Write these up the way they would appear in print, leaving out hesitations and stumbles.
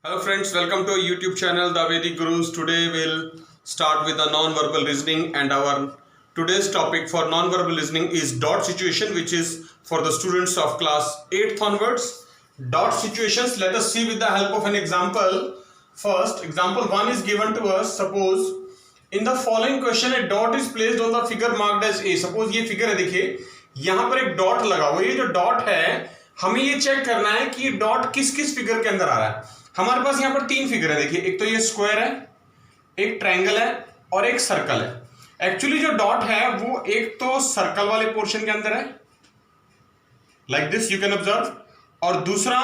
Hello friends, welcome to our YouTube channel The Vedic Gurus. Today we'll start with the non-verbal reasoning, and our today's topic for non-verbal listening is dot situation, which is for the students of class 8th onwards. Dot situations, let us see with the help of an example. First, example 1 is given to us. Suppose in the following question a dot is placed on the figure marked as A. Suppose ये figure है, देखिए यहाँ पर एक dot लगा हुआ है. ये जो डॉट है हमें ये चेक करना है कि ये डॉट किस किस फिगर के अंदर आ रहा है. हमारे पास यहाँ पर तीन फिगर है, देखिए एक तो ये स्क्वायर है, एक ट्रायंगल है और एक सर्कल है. एक्चुअली जो डॉट है वो एक तो सर्कल वाले पोर्शन के अंदर है, like this you can observe, और दूसरा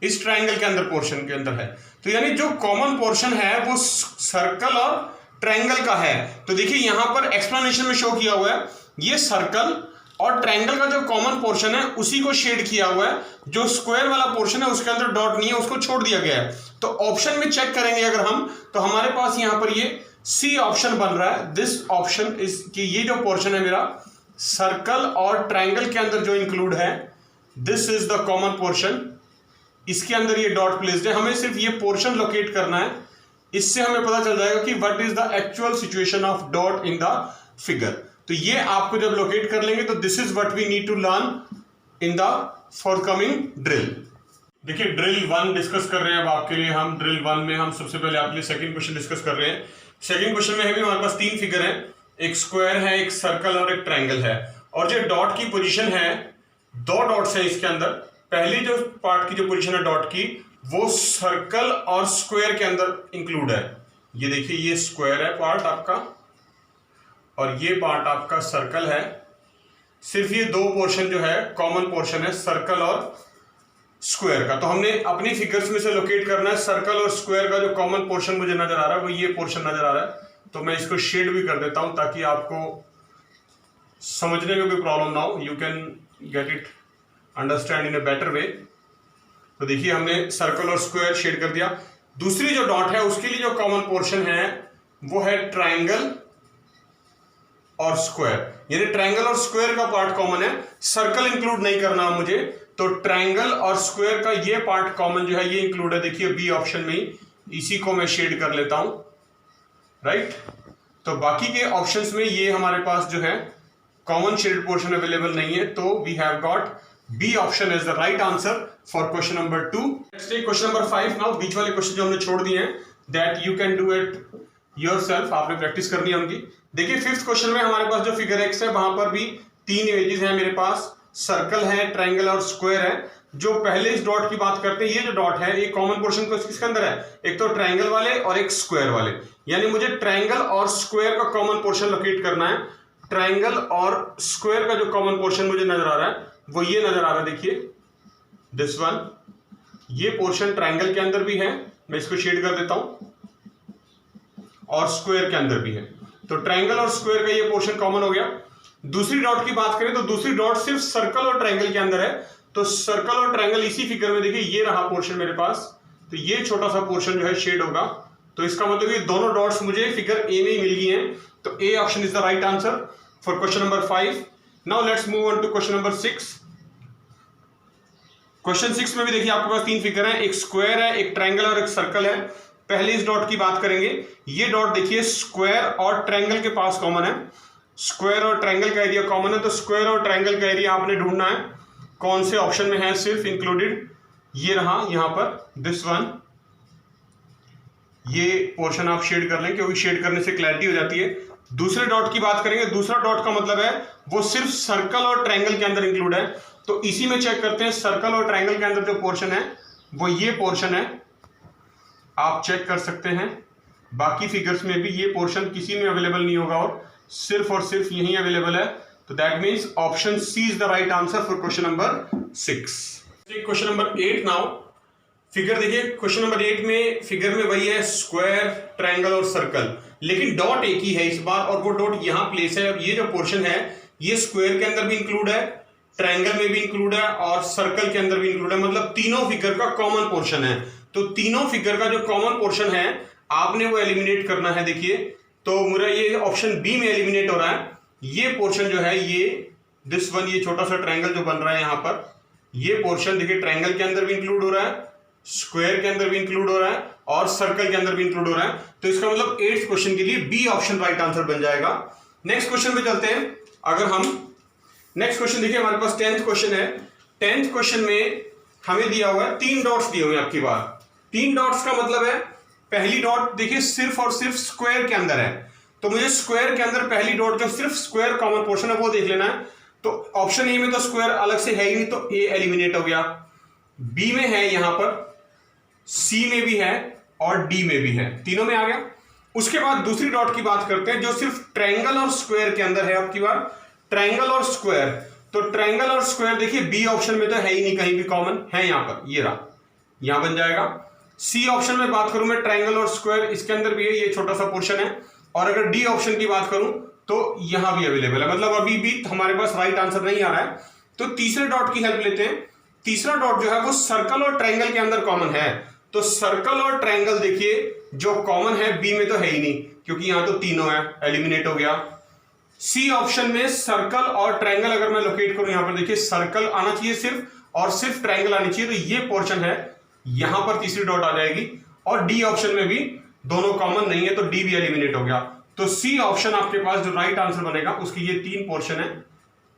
इस ट्रायंगल के अंदर पोर्शन के अंदर है. तो यानी जो कॉमन पोर्शन है वो सर्कल और ट्रायंगल का है. तो देखिए यहां पर एक्सप्लेनेशन में शो किया हुआ है ये सर्कल और ट्रायंगल का जो कॉमन पोर्शन है उसी को शेड किया हुआ है. जो स्क्वायर वाला पोर्शन है उसके अंदर डॉट नहीं है, उसको छोड़ दिया गया है. तो ऑप्शन में चेक करेंगे अगर हम, तो हमारे पास यहां पर ये सी ऑप्शन बन रहा है. दिस ऑप्शन इज कि ये जो पोर्शन है मेरा सर्कल और ट्रायंगल के अंदर जो इंक्लूड है, this is the common portion. इसके अंदर ये डॉट प्लेस्ड है. हमें सिर्फ ये पोर्शन लोकेट करना है, इससे हमें पता चल जाएगा कि what is the actual situation of dot in the figure. तो ये आपको जब लोकेट कर लेंगे तो this is what we need to learn in the forthcoming drill. देखिए ड्रिल 1 डिस्कस कर रहे हैं अब आपके लिए हम. ड्रिल 1 में हम सबसे पहले आपके लिए सेकंड क्वेश्चन डिस्कस कर रहे हैं. सेकंड क्वेश्चन में भी हमारे पास तीन फिगर है, एक स्क्वायर है, एक सर्कल और एक ट्रायंगल है. और जो डॉट की पोजीशन है, दो डॉट्स है इसके अंदर. पहली जो पार्ट की जो पोजीशन है डॉट की वो सर्कल और स्क्वायर के अंदर इंक्लूड है. ये देखिए ये स्क्वायर है पार्ट आपका और ये पार्ट आपका सर्कल है. सिर्फ ये दो पोर्शन जो है कॉमन पोर्शन है सर्कल और स्क्वायर का. तो हमने अपनी फिगर्स में से लोकेट करना है सर्कल और स्क्वायर का जो कॉमन पोर्शन मुझे नजर आ रहा है वो ये पोर्शन नजर आ रहा है. तो मैं इसको शेड भी कर देता हूं ताकि आपको समझने में कोई प्रॉब्लम ना हो. You can get it understand in a better way. तो देखिए हमने सर्कल और स्क्वायर शेड कर दिया. दूसरी जो डॉट है उसके लिए जो कॉमन पोर्शन है वो है ट्रायंगल और स्क्वायर. यानी ट्रायंगल और स्क्वायर का पार्ट कॉमन है, सर्कल इंक्लूड नहीं करना मुझे. तो ट्रायंगल और स्क्वायर का ये पार्ट कॉमन जो है ये इंक्लूड है. देखिए बी ऑप्शन में ही इसी को मैं शेड कर लेता हूं, राइट. तो बाकी के ऑप्शंस में ये हमारे पास जो है कॉमन शेडेड पोर्शन अवेलेबल नहीं है. तो we have got B option is the right answer for question number 2. Next question number 5. Now बीच वाले क्वेश्चन जो हमने छोड़ दिए हैं that you can do it yourself, आपने प्रैक्टिस करनी है उनकी. देखिए फिफ्थ क्वेश्चन में हमारे पास जो फिगर एक्स है वहां पर भी तीन इमेजेस हैं मेरे पास, सर्कल है, ट्रायंगल और स्क्वायर है. जो पहले इस डॉट की बात करते हैं, ये जो डॉट है ये कॉमन पोर्शन किसके अंदर है, एक तो ट्रायंगल वाले और एक स्क्वायर वाले. यानी मुझे ट्रायंगल और स्क्वायर का कॉमन पोर्शन लोकेट करना है. ट्रायंगल और स्क्वायर का जो कॉमन पोर्शन मुझे नजर आ रहा है वो ये नजर आ रहा है. देखिए दिस वन, ये पोर्शन ट्रायंगल के अंदर भी है, मैं इसको शेड कर देता हूं, और स्क्वायर के अंदर भी है. तो ट्रायंगल और स्क्वायर का ये पोर्शन कॉमन हो गया. दूसरी डॉट की बात करें तो दूसरी डॉट सिर्फ सर्कल और ट्रायंगल के अंदर है. तो सर्कल और ट्रायंगल इसी फिगर में देखिए ये रहा पोर्शन मेरे पास. तो ये छोटा सा पोर्शन जो है शेड होगा. तो इसका मतलब ये दोनों डॉट्स मुझे फिगर ए में ही मिल गई हैं. तो A option is the right answer for question number 5. Now let's move on to question number 6. Question 6 में भी देखिए आपके पास तीन फिगर है, एक स्क्वायर है, एक ट्रायंगल और एक सर्कल है. पहले इस डॉट की बात करेंगे. ये डॉट देखिए स्क्वायर और ट्रायंगल के पास कॉमन है, स्क्वायर और ट्रायंगल का एरिया कॉमन है. तो स्क्वायर और ट्रायंगल का एरिया आपने ढूंढना है कौन से ऑप्शन में है, सिर्फ इंक्लूडेड ये रहा यहां पर, दिस वन. ये पोर्शन आप शेड कर लें क्योंकि शेड करने से क्लैरिटी हो जाती है. दूसरे डॉट की बात करेंगे. दूसरा डॉट का मतलब है वो सिर्फ सर्कल और ट्रायंगल के अंदर इंक्लूड है. तो इसी में चेक करते हैं सर्कल और ट्रायंगल के अंदर जो पोर्शन है वो ये पोर्शन है, आप चेक कर सकते हैं. बाकी फिगर्स में भी ये पोर्शन किसी में अवेलेबल नहीं होगा और सिर्फ यही अवेलेबल है. तो that means option C is the right answer for question number 6. Question number 8 now. Figure देखिए क्वेश्चन नंबर 8 में फिगर में वही है स्क्वायर, ट्रायंगल और सर्कल, लेकिन डॉट एक ही है इस बार और वो डॉट यहां प्लेस है. और ये जो पोर्शन है ये स्क्वायर के अंदर भी इंक्लूड है, ट्रायंगल में भी इंक्लूड है और सर्कल के अंदर भी इंक्लूड है. मतलब तीनों फिगर का कॉमन पोर्शन है. तो तीनों फिगर का जो कॉमन पोर्शन है आपने वो एलिमिनेट करना है. देखिए तो मेरा ये ऑप्शन बी में एलिमिनेट हो रहा है. ये पोर्शन जो है ये दिस वन, ये छोटा सा ट्रायंगल जो बन रहा है यहां पर, ये पोर्शन देखिए ट्रायंगल के अंदर भी इंक्लूड हो रहा है, स्क्वायर के अंदर भी इंक्लूड हो रहा है और सर्कल के अंदर भी इंक्लूड हो रहा है। तो इसका मतलब 8th क्वेश्चन के लिए बी ऑप्शन राइट आंसर बन जाएगा। नेक्स्ट क्वेश्चन पे चलते हैं। अगर हम नेक्स्ट क्वेश्चन देखिए, हमारे पास 10th क्वेश्चन है। 10th क्वेश्चन में हमें दिया हुआ है 3 डॉट्स दिए हुए हैं आपकी बार। 3 डॉट्स का मतलब है पहली डॉट देखिए सिर्फ और सिर्फ स्क्वायर के अंदर है, तो मुझे स्क्वायर के अंदर पहली डॉट जो सिर्फ स्क्वायर कॉमन पोर्शन है वो देख लेना है। तो ऑप्शन ए में तो स्क्वायर अलग से है ही नहीं, तो ए एलिमिनेट हो गया। बी में है, यहां पर सी में भी है और डी में भी है, तीनों में आ गया। उसके बाद दूसरी डॉट की बात करते हैं जो सिर्फ ट्रायंगल और स्क्वायर के अंदर है आपकी बार। ट्रायंगल और स्क्वायर, तो ट्रायंगल और स्क्वायर देखिए बी ऑप्शन में तो है ही नहीं कहीं भी कॉमन, है यहां पर, ये रहा, यहां बन जाएगा। सी ऑप्शन में बात करूं मैं, ट्रायंगल और स्क्वायर इसके अंदर भी है, ये छोटा सा पोर्शन है। और अगर डी ऑप्शन की बात करूं तो यहां भी अवेलेबल है, मतलब अभी भी हमारे पास राइट आंसर नहीं आ रहा है। तो तीसरे डॉट की हेल्प लेते हैं। तीसरा डॉट जो है वो सर्कल और ट्रायंगल के अंदर कॉमन है, तो सर्कल और ट्रायंगल देखिए जो कॉमन है बी में तो है ही नहीं, क्योंकि यहां तो तीनों है, एलिमिनेट हो गया। सी ऑप्शन में सर्कल और ट्रायंगल अगर मैं लोकेट करूं, यहां पर देखिए सर्कल आना चाहिए सिर्फ और सिर्फ ट्रायंगल आनी चाहिए, तो ये पोर्शन है, यहां पर तीसरी डॉट आ जाएगी। और डी ऑप्शन में भी दोनों कॉमन नहीं है, तो डी भी एलिमिनेट हो गया। तो सी ऑप्शन आपके पास जो राइट आंसर बनेगा उसकी ये 3 पोर्शन है।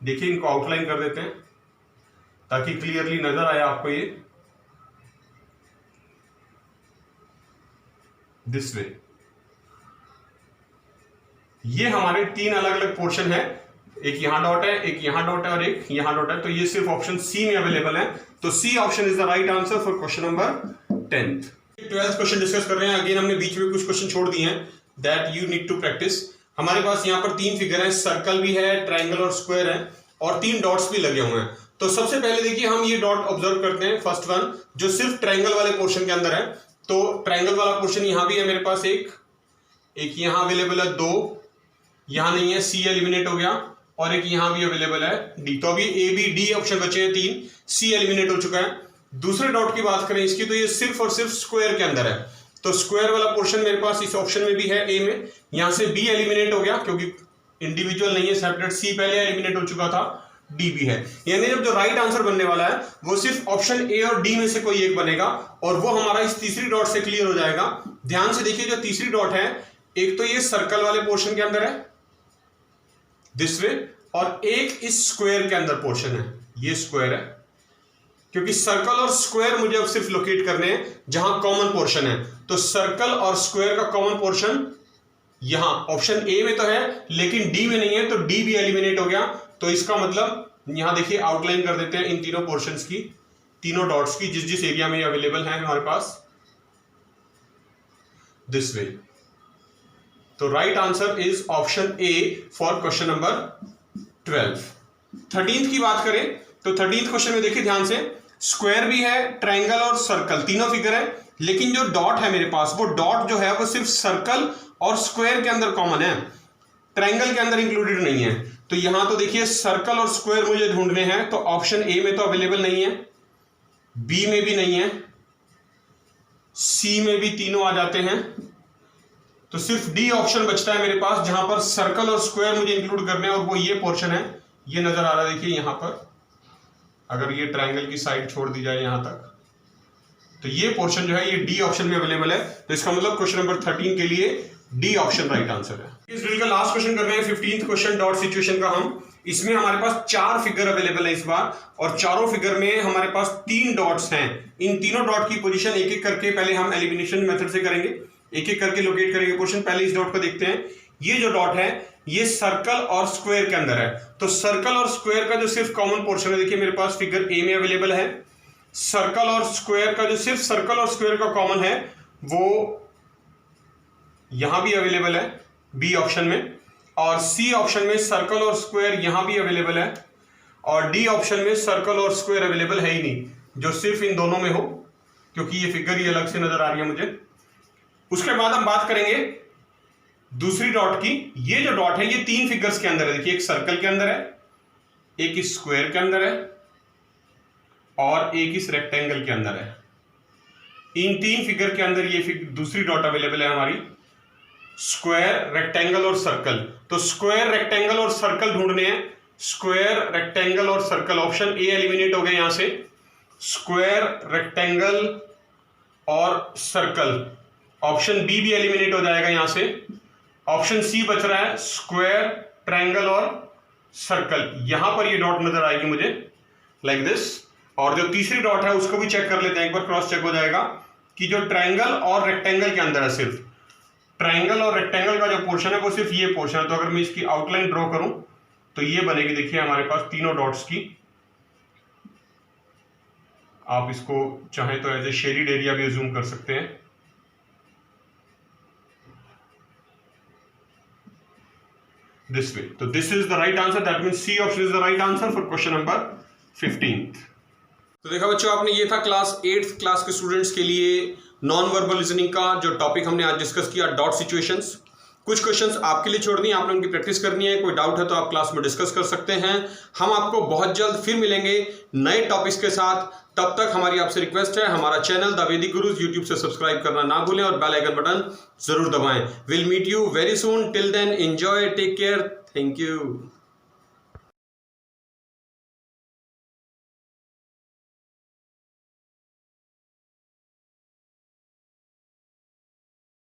देखिए इनको आउटलाइन कर देते हैं ताकि क्लियरली नजर आए आपको। ये दिस वे, ये हमारे 3 अलग अलग पोर्शन है, एक यहां डॉट है, एक यहां डॉट है और एक यहां डॉट है। तो ये सिर्फ ऑप्शन सी में अवेलेबल है, तो C option is the right answer for question number 10th। 12th question discuss कर रहे हैं। अगेन हमने बीच में कुछ क्वेश्चन छोड़ दिए हैं that you need to practice. हमारे पास यहाँ पर 3 फिगर है, सर्कल भी है, ट्रायंगल और स्क्वायर है, और 3 डॉट्स भी लगे हुए हैं। तो सबसे पहले देखिए हम ये डॉट ऑब्जर्व करते हैं, फर्स्ट वन जो सिर्फ ट्रायंगल वाले पोर्शन के अंदर है। तो ट्रायंगल वाला पोर्शन यहां भी है मेरे पास, एक यहां अवेलेबल है, 2 यहां नहीं है, सी एलिमिनेट हो गया, और एक यहां भी अवेलेबल है, डी। तो अभी ए बी डी ऑप्शन बचे हैं 3, सी एलिमिनेट हो चुका है। दूसरे डॉट की बात करें इसकी, तो ये सिर्फ और सिर्फ स्क्वायर के अंदर है, तो स्क्वायर वाला पोर्शन मेरे पास इस ऑप्शन में भी है, ए में। यहां से बी एलिमिनेट हो गया क्योंकि इंडिविजुअल नहीं है, सेपरेट। सी पहले एलिमिनेट हो चुका था, डी भी है। यानी जब जो राइट आंसर बनने वाला है वो सिर्फ ऑप्शन ए और डी में से कोई एक बनेगा, और वो हमारा इस तीसरी डॉट से क्लियर हो जाएगा। ध्यान से देखिए, जो तीसरी डॉट है, एक तो ये सर्कल वाले पोर्शन के अंदर है दिस वे, और एक इस स्क्वायर के अंदर पोर्शन है, ये स्क्वायर है, क्योंकि सर्कल और स्क्वायर मुझे अब सिर्फ लोकेट करने हैं जहां कॉमन पोर्शन है। तो सर्कल और स्क्वायर का कॉमन पोर्शन यहां ऑप्शन ए में तो है लेकिन डी में नहीं है, तो डी भी एलिमिनेट हो गया। तो इसका मतलब यहां देखिए आउटलाइन कर देते हैं इन तीनों पोर्शंस की, तीनों डॉट्स की, जिस जिस एरिया में अवेलेबल है हमारे पास, दिस वे। तो right answer is option A for question number 12। 13th की बात करें तो 13th क्वेश्चन में देखिए ध्यान से, स्क्वायर भी है, ट्रायंगल और सर्कल, तीनों फिगर है, लेकिन जो डॉट है मेरे पास, वो डॉट जो है वो सिर्फ सर्कल और स्क्वायर के अंदर कॉमन है, ट्रायंगल के अंदर इंक्लूडेड नहीं है। तो यहां तो देखिए सर्कल और स्क्वायर मुझे ढूंढने हैं, तो ऑप्शन ए में तो अवेलेबल नहीं है, बी में भी नहीं है, सी में भी तीनों आ जाते हैं, तो सिर्फ डी ऑप्शन बचता है मेरे पास जहां पर सर्कल और स्क्वायर मुझे इंक्लूड करने हैं, और वो ये पोर्शन है, ये नजर आ रहा है देखिए यहां पर। अगर ये ट्रायंगल की साइड छोड़ दी जाए यहां तक, तो ये पोर्शन जो है ये डी ऑप्शन में अवेलेबल है। तो इसका मतलब क्वेश्चन नंबर 13 के लिए डी ऑप्शन राइट आंसर है। इस ड्रिल का लास्ट क्वेश्चन कर रहे हैं 15th क्वेश्चन डॉट सिचुएशन का हम। इसमें हमारे पास 4 फिगर अवेलेबल है इस बार, और चारों फिगर में हमारे पास 3 डॉट्स हैं। इन तीनों डॉट की पोजीशन एक एक करके पहले हम एलिमिनेशन मेथड से करेंगे, एक एक करके लोकेट करेंगे पोर्शन। पहले इस डॉट को देखते हैं, ये जो डॉट है ये सर्कल और स्क्वायर के अंदर है। तो सर्कल और स्क्वायर का जो सिर्फ कॉमन पोर्शन है, देखिए मेरे पास फिगर ए में अवेलेबल है। सर्कल और स्क्वायर का जो सिर्फ सर्कल और स्क्वायर का कॉमन है वो यहां भी अवेलेबल है बी ऑप्शन में, और सी ऑप्शन में सर्कल और स्क्वायर यहां भी अवेलेबल है, और डी ऑप्शन में सर्कल और स्क्वायर अवेलेबल है ही नहीं, जो सिर्फ इन दोनों में हो, क्योंकि ये फिगर ही अलग से नजर आ रही है मुझे। उसके बाद हम बात करेंगे दूसरी डॉट की। ये जो डॉट है ये 3 फिगर्स के अंदर है, देखिए एक सर्कल के अंदर है, एक इस स्क्वायर के अंदर है, और एक इस रेक्टेंगल के अंदर है। इन 3 फिगर के अंदर ये दूसरी डॉट अवेलेबल है हमारी, स्क्वायर, रेक्टेंगल और सर्कल। तो स्क्वायर, रेक्टेंगल और सर्कल ढूंढने हैं, स्क्वायर, रेक्टेंगल और सर्कल, ऑप्शन ए एलिमिनेट हो गए यहां से। स्क्वायर, रेक्टेंगल और सर्कल, ऑप्शन बी भी एलिमिनेट हो जाएगा यहां से, ऑप्शन सी बच रहा है स्क्वायर, ट्रायंगल और सर्कल। यहां पर ये डॉट नजर आएगी मुझे लाइक दिस, और जो तीसरी डॉट है उसको भी चेक कर लेते हैं, एक बार क्रॉस चेक हो जाएगा कि जो ट्रायंगल और रेक्टेंगल के अंदर है, सिर्फ ट्रायंगल और रेक्टेंगल का जो पोर्शन है वो सिर्फ ये पोर्शन है। तो अगर मैं इसकी आउटलाइन ड्रॉ करूं तो ये बनेगी, देखिए हमारे पास तीनों डॉट्स की। आप इसको चाहें तो एज ए शेडिड एरिया भी जूम कर सकते हैं। दिस वे, तो this is the right answer, that means C option is the right answer for question number 15। तो देखा बच्चों, आपने ये था क्लास 8th क्लास के स्टूडेंट्स के लिए नॉन वर्बल रीजनिंग का जो टॉपिक हमने आज डिस्कस किया, डॉट सिचुएशंस। कुछ क्वेश्चंस आपके लिए छोड़ दिए, आपने उनकी प्रैक्टिस करनी है। कोई डाउट है तो आप क्लास में डिस्कस कर सकते हैं। हम आपको बहुत जल्द फिर मिलेंगे नए टॉपिक्स के साथ। तब तक हमारी आपसे रिक्वेस्ट है, हमारा चैनल द वैदिक गुरुज यूट्यूब से सब्सक्राइब करना ना भूलें और बेल आइकन बटन जरूर दबाएं। Will meet you very soon, till then enjoy, take care, thank you.